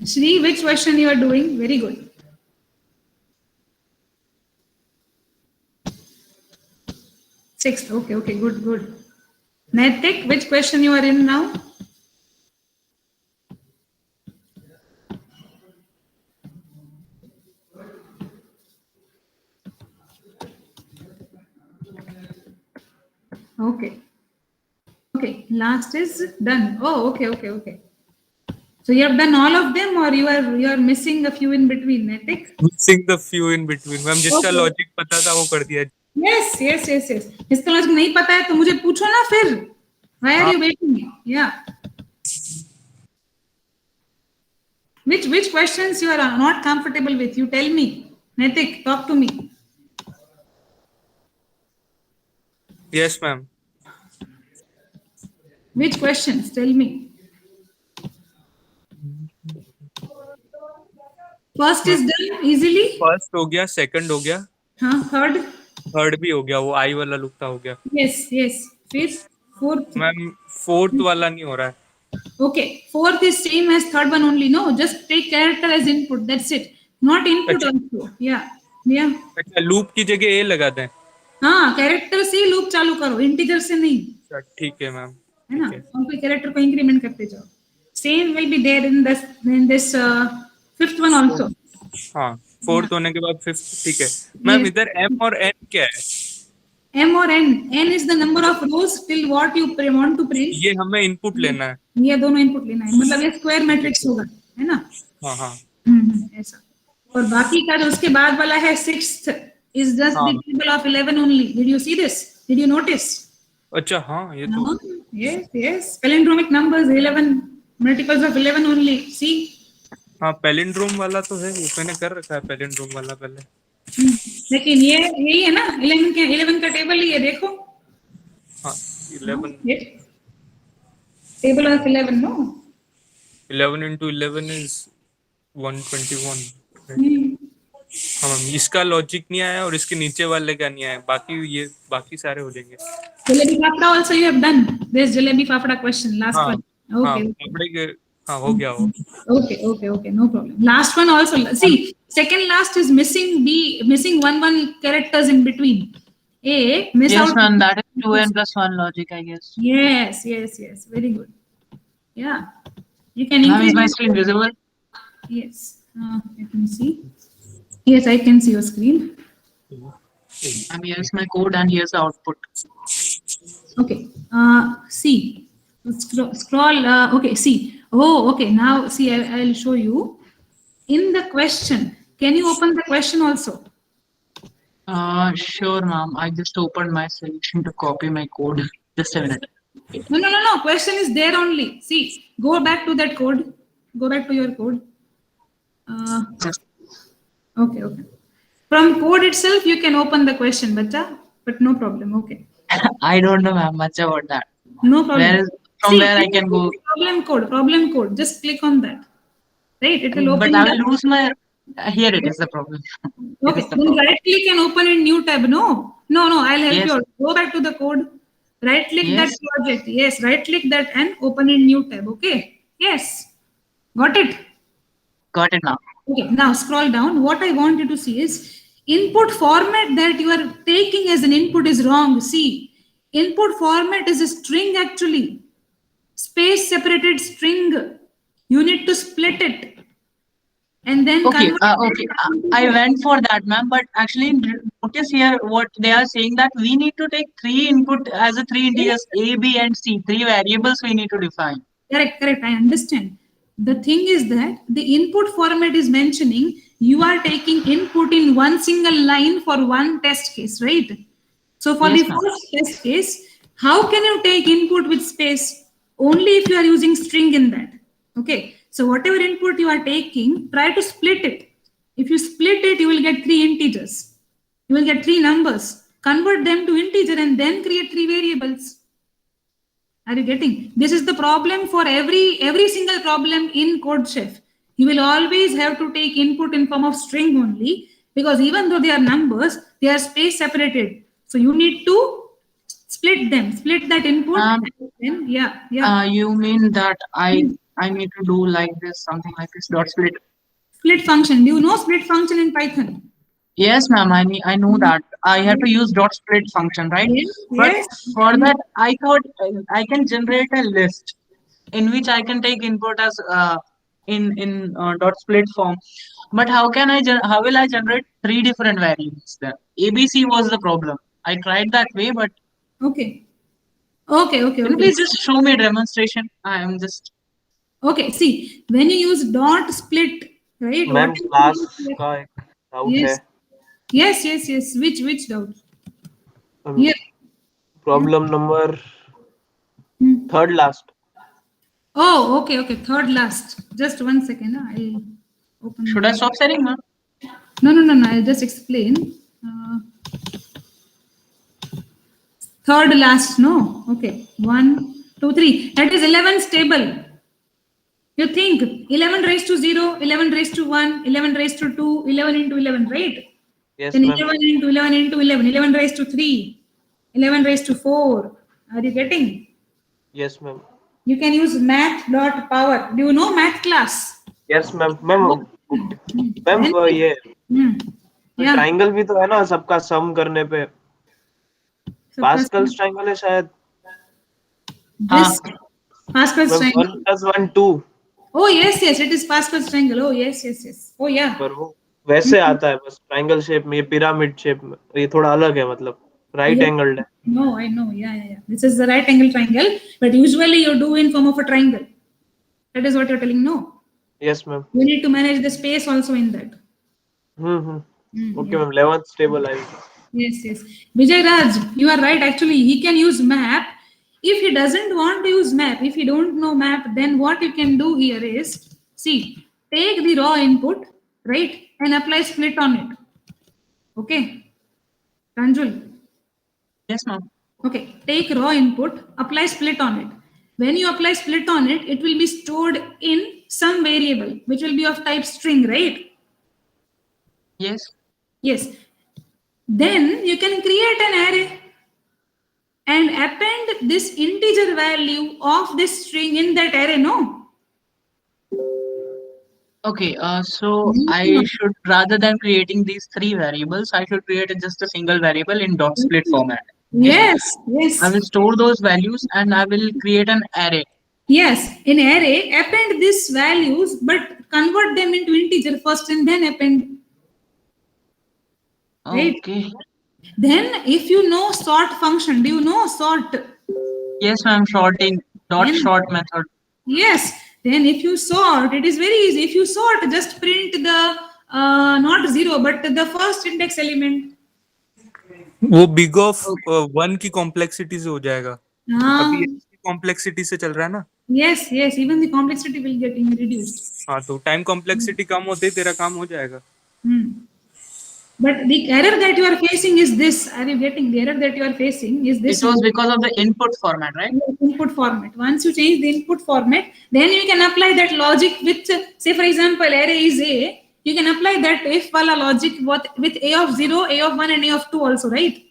Shri, which question you are doing? Very good. Sixth. Okay, good. Naitik, which question you are in now? Okay, last is done. Oh, okay. So you have done all of them, or you are missing a few in between, Naitik? Missing the few in between. Ma'am जिसका Okay. Logic पता था वो कर दिया. Yes. इसका logic नहीं पता है तो मुझे पूछो ना फिर. Why are you waiting? Yeah. Which questions you are not comfortable with? You tell me. Naitik, talk to me. Yes, ma'am. Which questions? Tell me. First is done easily. First हो गया, second हो गया, हाँ, third भी हो गया, वो I वाला लुकता हो गया. yes. फिर fourth. मैम fourth वाला नहीं हो रहा है. Okay, fourth is same as third one only. No, just take character as input. That's it. Not input also. Yeah. अच्छा, loop की जगह A लगा दें. हाँ, character से loop चालू करो, integer से नहीं. अच्छा, ठीक है मैम. है ना? और कोई character को increment करते जाओ. Same will be there in this fifth one also. हाँ, fourth होने के बाद fifth, ठीक है. मैम इधर M और N क्या है? M और N is the number of rows till what you want to print. ये हमें input लेना है. ये दोनों input लेना है. मतलब ये square matrix होगा, है ना? हाँ. ऐसा. और बाकी का जो उसके बाद वाला है 6th is just the table of 11 only. Did you see this? Did you notice? अच्छा, हाँ, ये तो. Yes. Palindromic numbers 11 multiples of 11 only. See? हाँ, पैलिंड्रोम वाला तो है, वो मैंने कर रखा है पैलिंड्रोम वाला पहले. लेकिन ये यही है ना 11 का टेबल ही है, देखो. हाँ, 11. Table of 11, no? 11 into 11 is 121. Right? हाँ मैम, इसका लॉजिक नहीं आया और इसके नीचे वाले का नहीं आया. बाकी सारे हो जाएंगे. Jalebi Fafda also you have done. This Jalebi Fafda question, last one. Okay. हाँ, हो गया वो. Okay, no problem. Last one also. See, second last is missing one characters in between. A miss out. Yes, ma'am. That is 2n plus 1 logic, I guess. Yes. Very good. Yeah. You can Ma'am, is increase. my screen visible? Yes. Let me see. Yes, I can see your screen. Ma'am, here's my code and here's the output. Okay. See. Scroll. Okay. See. Oh, okay. Now, see, I'll show you. In the question, can you open the question also? Sure, ma'am. I just opened my solution to copy my code. Just a minute. No. Question is there only. See, go back to that code. Go back to your code. Okay. From code itself, you can open the question, but no problem. Okay. I don't know, ma'am, much about that. No problem. Where I can go? Problem code. Just click on that. Right? It will open. But I will lose my. Here it is the problem. Okay. Then right click and open in new tab. No. I'll help you out. Go back to the code. Right click that Yes. project. Yes, right click that and open in new tab. Okay. Yes. Got it? Got it now. Okay. Now scroll down. What I want you to see is input format that you are taking as an input is wrong. See, input format is a string actually. Space separated string. You need to split it. And then Okay, convert okay. I went for that, ma'am. But actually, notice here what they are saying that we need to take 3 input as a 3 integers A, B, and C. 3 variables we need to define. Correct, correct. I understand. The thing is that the input format is mentioning you are taking input in one single line for one test case, right? So for Yes, the ma'am. first test case, how can you take input with space? Only if you are using string in that. Okay. So whatever input you are taking, try to split it. If you split it, you will get 3 integers. You will get 3 numbers. Convert them to integer and then create 3 variables. Are you getting? This is the problem for every single problem in CodeChef. You will always have to take input in form of string only, because even though they are numbers, they are space separated. So you need to split them, split that input. And yeah. You mean that I need to do like this, something like this, dot split. Split function. Do you know split function in Python? Yes, ma'am. I know that. I have to use dot split function, right? Yes, But yes. for that, I thought I can generate a list in which I can take input as in dot split form. But how will I generate 3 different variables then? ABC was the problem. I tried that way, but Okay. Okay. can you please just show me a demonstration? I am just Okay. See, when you use dot split, right? Ma'am what is- class का एक doubt है. Yes. Yes. Which doubt? Here. Problem number Hmm. Third last. Oh, okay. Third last. Just 1 second. I'll open. should I stop sharing, ma'am? No. I'll just explain. Third last. No. Okay. 1, 2, 3. That is 11 stable. You think 11 raised to 0, 11 raised to 1, 11 raised to 2, 11 into 11, right? Yes, Then ma'am. 11 into 11 into 11, 11 raised to 3, 11 raised to 4. Are you getting? Yes, ma'am. You can use math.power. Do you know math class? Yes, ma'am. Ma'am ये Yeah. Triangle भी तो है ना सबका सम करने पे. So Pascal's triangle है शायद. This Pascal's ma'am triangle. 1 + 1 2. Oh yes. It is Pascal's triangle. Oh yes. Oh yeah. पर वो वैसे आता है बस ट्राइंगल शेप में, ये पिरामिड शेप में. ये थोड़ा अलग है मतलब राइट Yeah. एंगल्ड है. No, I know. Yeah. This is the right angle triangle, but usually you do in form of a triangle. That is what you're telling. No, Yes, ma'am. you need to manage the space also in that. Okay, ma'am. 11th stable I will. Yes. Vijay Raj, you are right. Actually, he can use map. If he doesn't want to use map, if he don't know map, then what you can do here is, see, take the raw input, right, and apply split on it. Okay, Ranjul. Yes, ma'am. Okay, take raw input, apply split on it. When you apply split on it, it will be stored in some variable, which will be of type string, right? Yes. Then you can create an array and append this integer value of this string in that array, no? Okay, so I should, rather than creating these 3 variables, I should create just a single variable in dot split format. Yes. I will store those values and I will create an array. Yes, in array, append these values, but convert them into integer first and then append. Right? Okay. Then if you know sort function, do you know sort? Yes, ma'am. Sorting, dot Then- sort method. Yes. Then if you sort, it is very easy. If you sort, just print the not 0, but the first index element. वो big of 1 की complexity से हो जाएगा. Ah, अभी complexity से चल रहा है ना. yes. Even the complexity will get reduced. हाँ, तो टाइम कॉम्प्लेक्सिटी कम होते ही तेरा काम हो जाएगा. But the error that you are facing is this. Are you getting the error that you are facing is this? It was because of the input format, right? Input format. Once you change the input format, then you can apply that logic with, say for example, array is A. You can apply that if wala logic with A of 0, A of 1, and A of 2 also, right?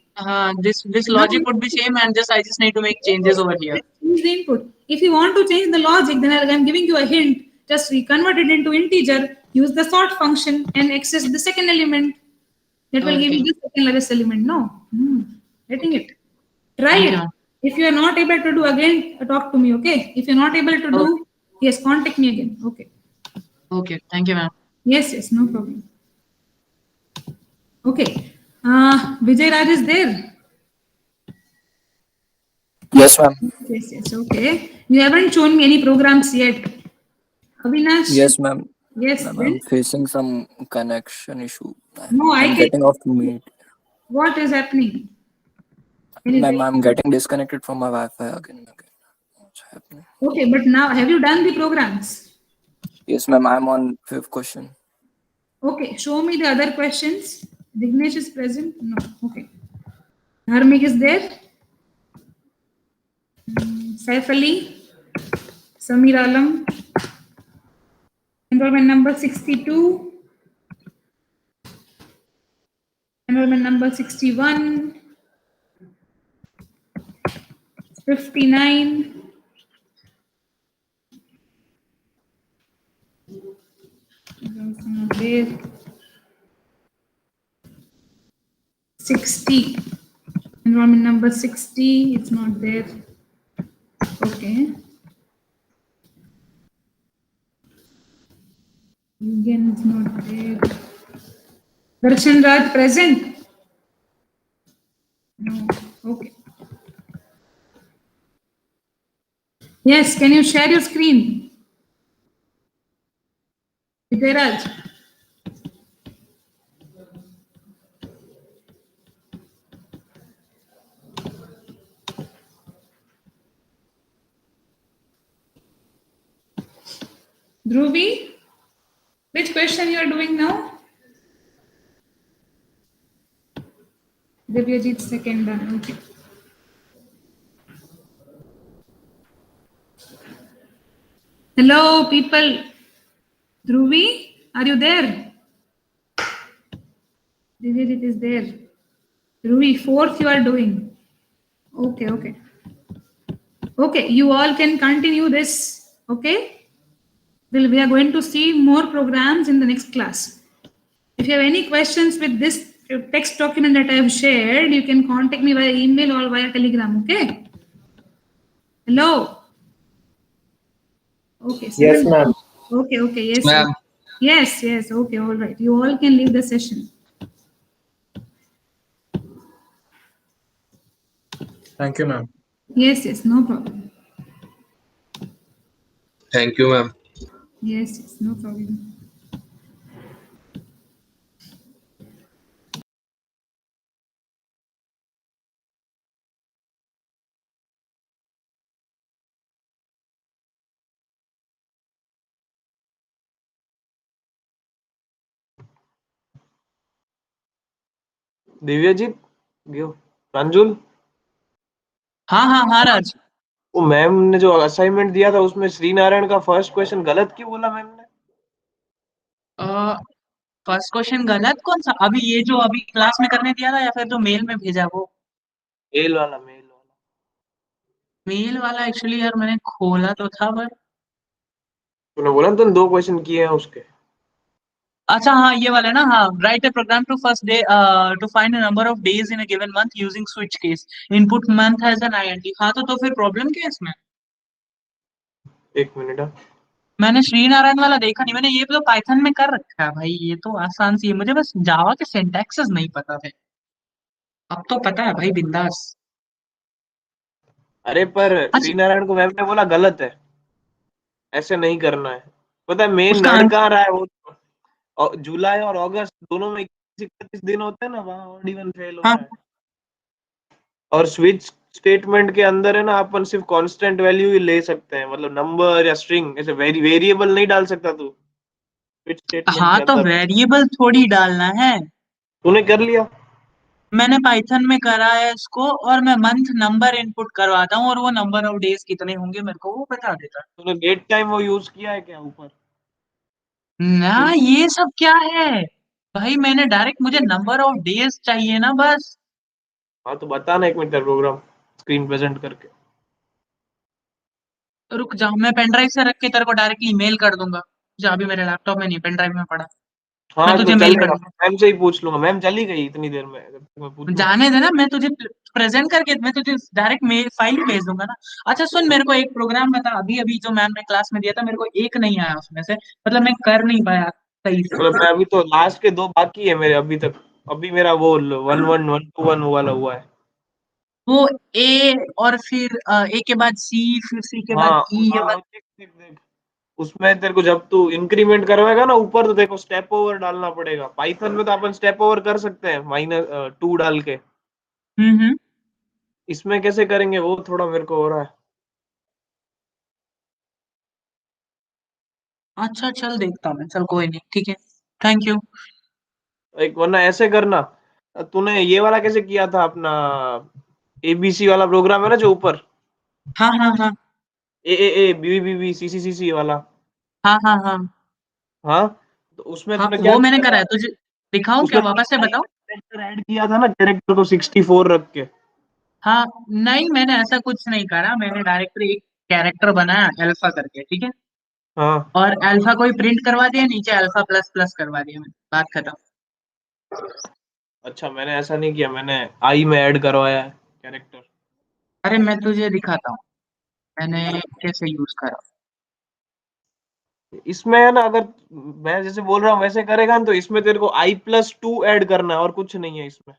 This Now, logic would be same, and I just need to make changes over here. change the input. If you want to change the logic, then I'm giving you a hint. Just convert it into integer, use the sort function, and access the second element. That will give you the second largest element. No, getting it. Try Thank it. you. If you are not able to do, again talk to me. Okay. If you're not able to do, yes, contact me again. Okay. Okay, thank you, ma'am. Yes, no problem. Okay. Vijay Raj is there. Yes, ma'am. Yes, okay. You haven't shown me any programs yet. Avinash? Yes, ma'am. Yes, Ma'am, then? I'm facing some connection issue. No, I I'm can. getting off the meet. What is happening? Can you Ma'am, tell? I'm getting disconnected from my Wi-Fi again and again. What's happening? Okay, but now have you done the programs? Yes, ma'am. I'm on 5th question. Okay, show me the other questions. Dignesh is present? No. Okay. Dharmik is there? Saif Ali? Samir Alam? Enrollment number 62. Enrollment number 61. 59. Also not there. 60. Enrollment number 60. It's not there. Okay. Again, it's not there. Darshan Raj present? No. Okay. Yes, can you share your screen? Vijay Raj. Dhruvi, which question you are doing now? Divyajit second done. Okay. Hello, people. Dhruvi, are you there? Divyajit is there. Dhruvi, fourth you are doing. Okay. Okay, you all can continue this. Okay. We are going to see more programs in the next class. If you have any questions with this text document that I have shared, you can contact me via email or via Telegram. Okay. Hello. Okay. Yes, ma'am. Okay. Yes. Ma'am. Yes. Okay. All right. You all can leave the session. Thank you, ma'am. Yes. No problem. Thank you, ma'am. Yes. No problem. दिव्यजीत गियो रंजुल हाँ राज। वो ma'am ने जो assignment दिया था उसमें श्री नारायण का first question गलत क्यों बोला मैम ने? फर्स्ट क्वेश्चन गलत कौन सा? अभी ये जो अभी क्लास में करने दिया था या फिर जो मेल में भेजा वो? मेल वाला एक्चुअली यार मैंने खोला तो था पर तूने बोला तुम 2 क्वेश्चन किए हैं उसके। अच्छा हाँ ये वाला ना। हाँ, write a program to first day to find a number of days in a given month using switch case input month has an int. हाँ तो फिर प्रॉब्लम क्या है इसमें? एक मिनट। मैंने श्री नारायण वाला देखा नहीं। मैंने ये तो पाइथन में कर रखा है भाई। ये तो आसान सी है। मुझे बस जावा के सिंटैक्सेस नहीं पता थे। अब तो पता है भाई, बिंदास। अरे पर श्री नारायण को मैम ने बोला गलत है, ऐसे नहीं करना है। पता है मेन उसका नड कहाँ रहा है? वो जुलाई और अगस्त दोनों में 31 दिन होते हैं ना, वहाँ ऑड इवन फेल हो रहा है। और स्विच स्टेटमेंट के अंदर है ना, अपन सिर्फ कांस्टेंट वैल्यू ही ले सकते हैं, मतलब नंबर या स्ट्रिंग, ऐसे वेरिएबल नहीं डाल सकता तू स्विच स्टेटमेंट हाँ के तो अंदर। वेरिएबल थोड़ी डालना है। तूने कर लिया? मैंने पाइथन में करा है इसको, और मैं मंथ नंबर इनपुट करवाता हूँ और वो नंबर ऑफ डेज कितने होंगे मेरे को वो बता देता है। तूने डेट टाइम वो यूज किया है क्या ऊपर? ना ये सब क्या है भाई? मैंने डायरेक्ट, मुझे नंबर ऑफ डेज चाहिए ना बस। हाँ तो बता ना 1 मिनट तेरा प्रोग्राम स्क्रीन प्रेजेंट करके। रुक जा, मैं पेन ड्राइव से रख के तेरे को डायरेक्टली मेल कर दूंगा। जा, अभी मेरे लैपटॉप में नहीं, पेन ड्राइव में पड़ा। मैं हाँ तो तुझे मेल कर चलेगा, दूंगा। मैम से ही पूछ लूंगा। मैम चली गई इतनी देर में, जब तक मैं पूछूं। जाने देना, मैं तुझे प्रेजेंट करके मैं तुझे डायरेक्ट मेल फाइल ही भेज दूंगा ना। अच्छा सुन, मेरे को एक प्रोग्राम बता, अभी अभी जो मैम ने क्लास में दिया था, मेरे को एक नहीं आया उसमें से, मतलब मैं कर नहीं पाया सही से। मतलब मैं अभी तो लास्ट के 2 बाकी है मेरे अभी तक। अभी मेरा वो 1-1-1-2-1 वाला हुआ है। वो ए और फिर ए के बाद सी, फिर सी के बाद हाँ ई, ये हाँ, वाला। देख देख देख, उसमें तेरे को जब तू इंक्रीमेंट करवाएगा ना ऊपर, तो देखो स्टेप ओवर डालना पड़ेगा। पाइथन में तो अपन स्टेप ओवर कर सकते हैं -2 डाल के। हम्म। इसमें कैसे करेंगे वो थोड़ा मेरे को हो रहा है। अच्छा चल, देखता हूँ मैं, चल कोई नहीं, ठीक है, थैंक यू। एक वरना ऐसे करना, तूने ये वाला कैसे किया था अपना एबीसी वाला प्रोग्राम है ना जो ऊपर, हाँ हाँ हाँ A B B B C C C C वाला। हाँ हाँ हाँ हाँ तो उसमें हाँ, तूने क्या वो मैंने किया करा था? है, तुझे दिखाऊं क्या, उसमें वापस से बताऊं? कैरेक्टर ऐड किया था ना, कैरेक्टर को 64 रख के। हाँ, नहीं मैंने ऐसा कुछ नहीं करा, मैंने डायरेक्ट एक कैरेक्टर बनाया अल्फा करके, ठीक है, हाँ और अल्फा को ही प्रिंट करवा दिया, नीचे अल्फा प्लस प्लस करवा दिया, मैंने, बात खत्म। अच्छा, मैंने ऐसा नहीं किया, मैंने आई में ऐड करवाया है कैरेक्टर। अरे मैं तुझे दिखाता हूँ मैंने कैसे यूज करा। इसमें है ना, अगर मैं जैसे बोल रहा हूँ वैसे करेगा ना, तो इसमें तेरे को i+2 ऐड करना है और कुछ नहीं है इसमें,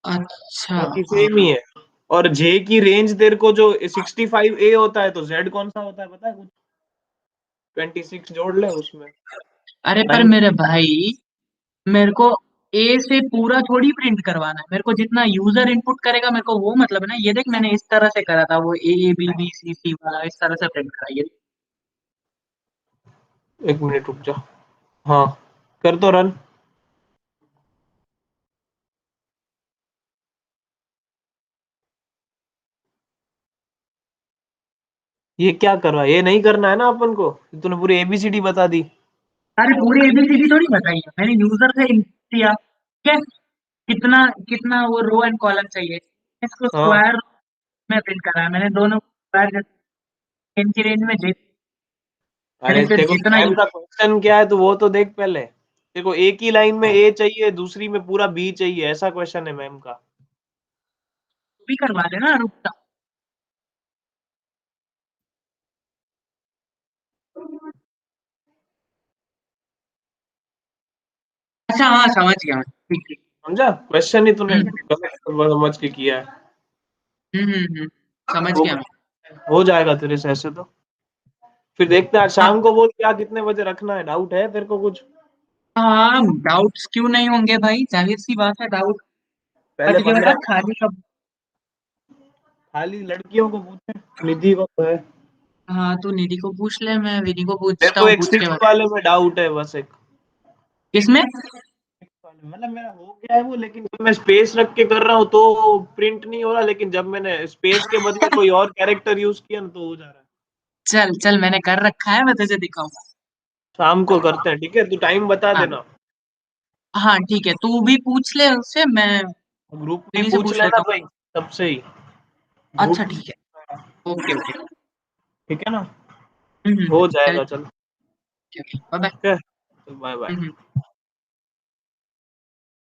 अच्छा बाकी सेम ही है। और जे की रेंज तेरे को जो 65A होता है, तो जेड कौन सा होता है पता है कुछ? 26 जोड़ ले उसमें। अरे पर 9 मेरे भाई, मेरे को ए से पूरा थोड़ी प्रिंट करवाना है, मेरे को जितना यूजर इनपुट करेगा मेरे को वो मतलब है ना। ये देख, मैंने इस तरह से करा था, वो ए बी बी सी सी वाला, इस तरह से प्रिंट करा ये। 1 मिनट रुक जा। हाँ कर तो रन। ये क्या कर रहा है? ये नहीं करना है ना अपन को, तूने पूरी एबीसीडी बता दी। अरे पूरी एबीसीडी थोड़ी बताई है मैंने, यूजर से इनपुट दिया, ठीक है, कितना कितना वो रो एंड कॉलम चाहिए, इसको हाँ स्क्वायर में प्रिंट करा है मैंने, दोनों स्क्वायर इनकी रेंज में दे। मैंने अरे फिर देखो जितना मैम का क्वेश्चन क्या है तो वो तो देख पहले। देखो एक ही लाइन में ए चाहिए, दूसरी में पूरा बी चाहिए, ऐसा क्वेश्चन है मैम का। भी करवा देना, रुकता। अच्छा हाँ, समझ गया मैं, ठीक ठीक। समझा? क्वेश्चन ही तूने हम्म गलत समझ के किया है। समझ वो गया मैं। हो जाएगा तेरे से ऐसे तो। फिर देखते हैं आज हाँ शाम को, बोल क्या कितने बजे रखना है? डाउट है तेरे को कुछ? हाँ, डाउट्स क्यों नहीं होंगे भाई, जाहिर सी बात है, डाउट। पहले तुझे बता 15 खाली कब। खाली लड़कियों को पूछे, निधि को तो है। हाँ, तू निधि को पूछ ले, मैं विनी को मेरे पूछता को हूँ, एक पूछ के 6 बता। वाले में डाउट है बस एक। किसमें? मतलब मेरा हो गया है वो, लेकिन जब मैं स्पेस रख के कर रहा हूँ तो प्रिंट नहीं हो रहा, लेकिन जब मैंने स्पेस के बदले कोई और कैरेक्टर यूज किया ना तो हो जा रहा है। चल चल, मैंने कर रखा है, मैं तुझे दिखाऊंगा। शाम को करते हैं, ठीक है? तू टाइम बता हाँ देना। हाँ ठीक है, तू भी पूछ ले उससे, मैं ग्रुप में विनी से पूछ पूछ लेना लेता हूँ। भाई, सबसे ही। अच्छा ग्रुप, ठीक है, ओके ओके। ठीक है ना? हो चल जाएगा, चल। ठीक है, बाय बाय। ठीक है, बाय बाय।